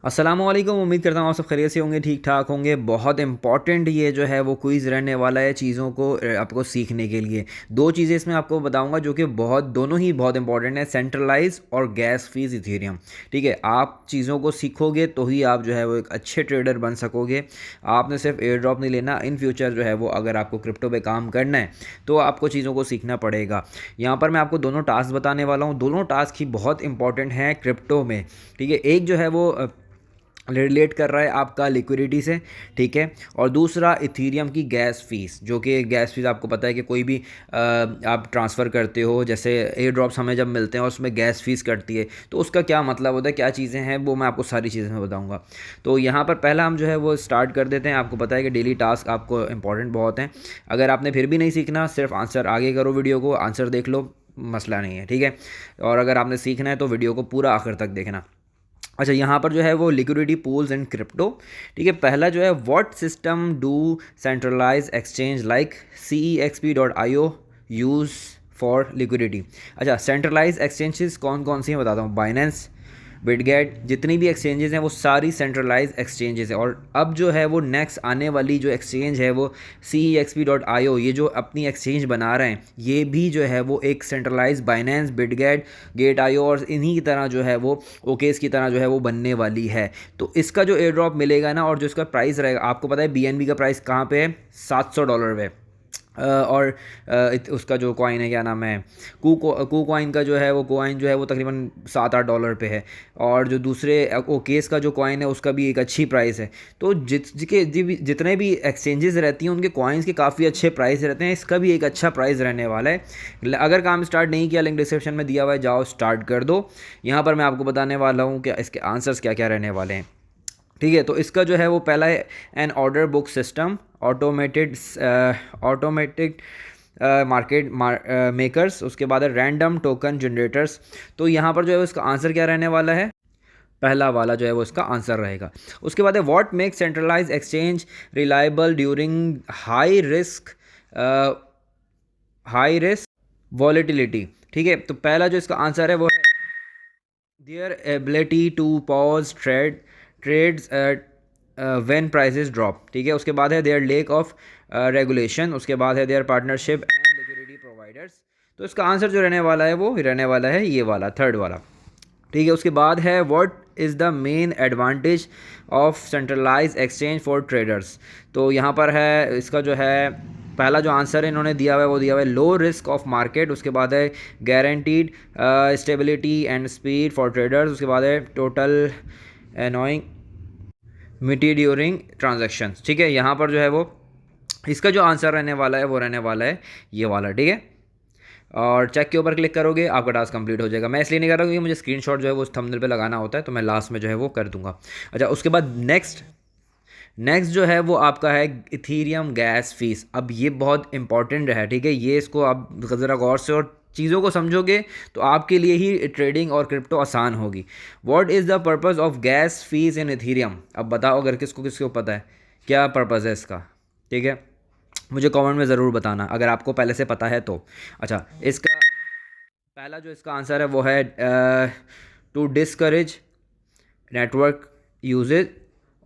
अस्सलामुअलैकुम। उम्मीद करता हूँ आप सब खैरियत से होंगे, ठीक ठाक होंगे। बहुत इंपॉर्टेंट ये जो है वो क्विज़ रहने वाला है चीज़ों को आपको सीखने के लिए। दो चीज़ें इसमें आपको बताऊंगा जो कि दोनों ही बहुत इंपॉर्टेंट है, सेंट्रलाइज और गैस फीस इथेरियम। ठीक है, आप चीज़ों को सीखोगे तो ही आप जो है वो एक अच्छे ट्रेडर बन सकोगे। आपने सिर्फ एयर ड्रॉप नहीं लेना, इन फ्यूचर जो है वो अगर आपको क्रिप्टो पे काम करना है तो आपको चीज़ों को सीखना पड़ेगा। यहाँ पर मैं आपको दोनों टास्क बताने वाला हूँ, दोनों टास्क ही बहुत इंपॉर्टेंट हैं क्रिप्टो में। ठीक है, एक जो है वो रिलेट कर रहा है आपका लिक्विडिटी से, ठीक है, और दूसरा इथीरियम की गैस फीस, जो कि गैस फीस आपको पता है कि कोई भी आप ट्रांसफ़र करते हो, जैसे एयर ड्रॉप्स हमें जब मिलते हैं और उसमें गैस फीस कटती है, तो उसका क्या मतलब होता है, क्या चीज़ें हैं, वो मैं आपको सारी चीज़ें मैं बताऊंगा। तो यहाँ पर पहला हम जो है वो स्टार्ट कर देते हैं। आपको पता है कि डेली टास्क आपको इंपॉर्टेंट बहुत हैं। अगर आपने फिर भी नहीं सीखना, सिर्फ आंसर आगे करो, वीडियो को आंसर देख लो, मसला नहीं है, ठीक है। और अगर आपने सीखना है तो वीडियो को पूरा आखिर तक देखना। अच्छा, यहाँ पर जो है वो लिक्विडिटी पूल्स एंड क्रिप्टो, ठीक है। पहला जो है, what system do centralize exchange like CEXP.io use for liquidity. अच्छा, सेंट्रलाइज एक्सचेंजेस कौन कौन सी हैं बताता हूँ। बाइनेंस, बिटगेट, जितनी भी एक्सचेंजेस हैं वो सारी सेंट्रलाइज एक्सचेंजेस हैं। और अब जो है वो नेक्स्ट आने वाली जो एक्सचेंज है वो CEXP.io, ये जो अपनी एक्सचेंज बना रहे हैं, ये भी जो है वो एक centralize Binance, Bitget, Gate IO और इन्हीं की तरह जो है वो ओकेस की तरह जो है वो बनने वाली है। तो इसका जो एयर ड्रॉप मिलेगा ना, और जो इसका प्राइस रहेगा, आपको पता है BNB का प्राइस कहाँ पे है, $700 पे। और उसका जो कॉइन है, क्या नाम है, कू कॉइन का जो है वो कॉइन जो है वो तकरीबन $7-8 पे है। और जो दूसरे ओकेस का जो कॉइन है उसका भी एक अच्छी प्राइस है। तो जितने भी एक्सचेंजेस रहती हैं उनके कॉइन्स के काफ़ी अच्छे प्राइस रहते हैं, इसका भी एक अच्छा प्राइस रहने वाला है। अगर काम स्टार्ट नहीं किया, लिंक डिस्क्रिप्शन में दिया हुआ है, जाओ स्टार्ट कर दो। यहाँ पर मैं आपको बताने वाला हूँ कि इसके आंसर्स क्या क्या रहने वाले हैं। ठीक है, तो इसका जो है वो पहला है an order book system, automated market makers. उसके बाद है रैंडम टोकन जनरेटर्स। तो यहाँ पर जो है इसका आंसर क्या रहने वाला है, पहला वाला जो है वो इसका आंसर रहेगा। उसके बाद है what make centralize exchange reliable during high risk volatility. ठीक है, तो पहला जो इसका आंसर है वो है there ability to pause trades when prices drop. ठीक है, उसके बाद है देयर लेक ऑफ रेगुलेशन। उसके बाद है there partnership and liquidity providers. तो इसका आंसर जो रहने वाला है वो रहने वाला है ये वाला, थर्ड वाला। ठीक है, उसके बाद है what is the main advantage of centralize exchange for traders. तो यहाँ पर है इसका जो है पहला जो आंसर है इन्होंने दिया हुआ है वो दिया हुआ है लो रिस्क ऑफ मार्केट। उसके बाद है guaranteed stability and speed for traders. उसके बाद है टोटल एनोइंग मिटी ड्यूरिंग ट्रांजेक्शन। ठीक है, यहाँ पर जो है वो इसका जो आंसर रहने वाला है वो रहने वाला है ये वाला, ठीक है। और चेक के ऊपर क्लिक करोगे आपका टास्क कंप्लीट हो जाएगा। मैं इसलिए नहीं कर रहा क्योंकि मुझे स्क्रीनशॉट जो है वो उस थंबनेल पे लगाना होता है, तो मैं लास्ट में जो है वो कर दूंगा। अच्छा, उसके बाद नेक्स्ट जो है वो आपका है इथीरियम गैस फीस। अब ये बहुत इंपॉर्टेंट है, ठीक है, ये इसको आप ज़रा गौर से और चीज़ों को समझोगे तो आपके लिए ही ट्रेडिंग और क्रिप्टो आसान होगी। What is the purpose of gas fees in Ethereum. अब बताओ अगर किसको किसको पता है क्या पर्पज़ है इसका, ठीक है, मुझे कमेंट में ज़रूर बताना अगर आपको पहले से पता है तो। अच्छा, इसका पहला जो इसका आंसर है वो है टू डिस्करेज नेटवर्क यूजेज।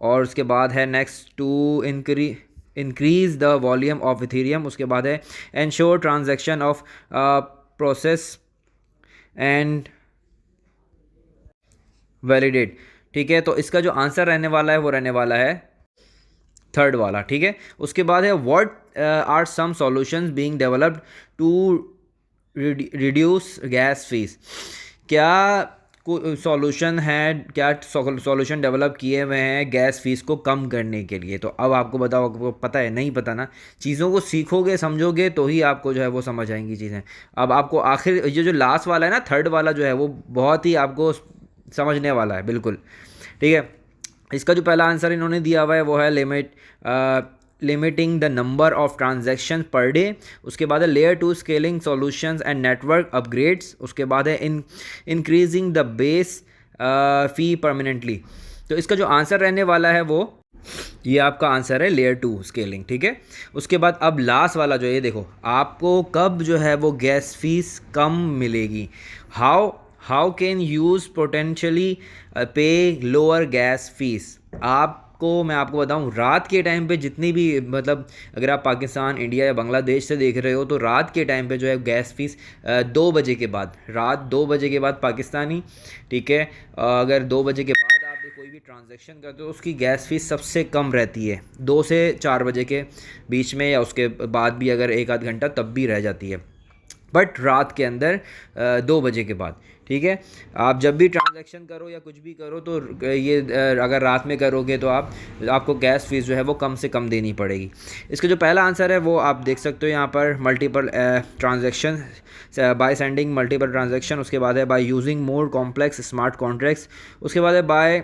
और उसके बाद है next to increase the volume of Ethereum. उसके बाद है ensure transaction of process and validate. ठीक है, तो इसका जो आंसर रहने वाला है वो रहने वाला है थर्ड वाला, ठीक है। उसके बाद है what are some solutions being developed to reduce gas fees. क्या सॉल्यूशन है, क्या सॉल्यूशन डेवलप किए हुए हैं गैस फीस को कम करने के लिए। तो अब आपको बताओ, आपको पता है नहीं पता ना, चीज़ों को सीखोगे समझोगे तो ही आपको जो है वो समझ आएंगी चीज़ें। अब आपको आखिर ये जो लास्ट वाला है ना, थर्ड वाला जो है वो बहुत ही आपको समझने वाला है बिल्कुल, ठीक है। इसका जो पहला आंसर इन्होंने दिया हुआ है वो है limiting the number of transaction per day. उसके बाद है layer two scaling solutions and network upgrades. उसके बाद है increasing the base fee permanently. तो इसका जो आंसर रहने वाला है वो ये आपका आंसर है लेयर टू स्केलिंग, ठीक है। उसके बाद अब लास्ट वाला जो है, ये देखो आपको कब जो है वो गैस फीस कम मिलेगी। How how can use potentially पे लोअर गैस फीस। मैं आपको बताऊं, रात के टाइम पे जितनी भी मतलब अगर आप पाकिस्तान, इंडिया या बांग्लादेश से देख रहे हो तो रात के टाइम पे जो है गैस फीस 2 बजे के बाद, रात 2 बजे के बाद पाकिस्तानी, ठीक है, अगर 2 बजे के बाद आप कोई भी ट्रांजैक्शन करते हो उसकी गैस फीस सबसे कम रहती है 2 से 4 बजे के बीच में, या उसके बाद भी अगर एक आध घंटा तब भी रह जाती है, बट रात के अंदर 2 बजे के बाद, ठीक है। आप जब भी ट्रांजैक्शन करो या कुछ भी करो तो ये अगर रात में करोगे तो आपको गैस फीस जो है वो कम से कम देनी पड़ेगी। इसका जो पहला आंसर है वो आप देख सकते हो यहाँ पर, multiple transaction, by sending multiple transaction, उसके बाद है by using more complex smart contracts, उसके बाद है bye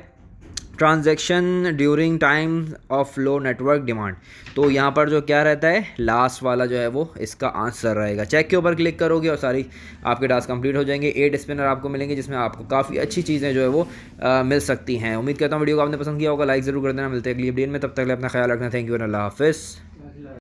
transaction during time of low network demand. तो यहाँ पर जो क्या रहता है, लास्ट वाला जो है वो इसका आंसर रहेगा। चेक के ऊपर क्लिक करोगे और सारी आपके टास्क कंप्लीट हो जाएंगे। 8 स्पिनर आपको मिलेंगे जिसमें आपको काफ़ी अच्छी चीज़ें जो है वो मिल सकती हैं। उम्मीद करता हूँ वीडियो को आपने पसंद किया होगा, लाइक ज़रूर कर देना। मिलते हैं अगली अपडेट में, तब तक अपना ख्याल रखना। थैंक यू एंड अल्लाह हाफिज़।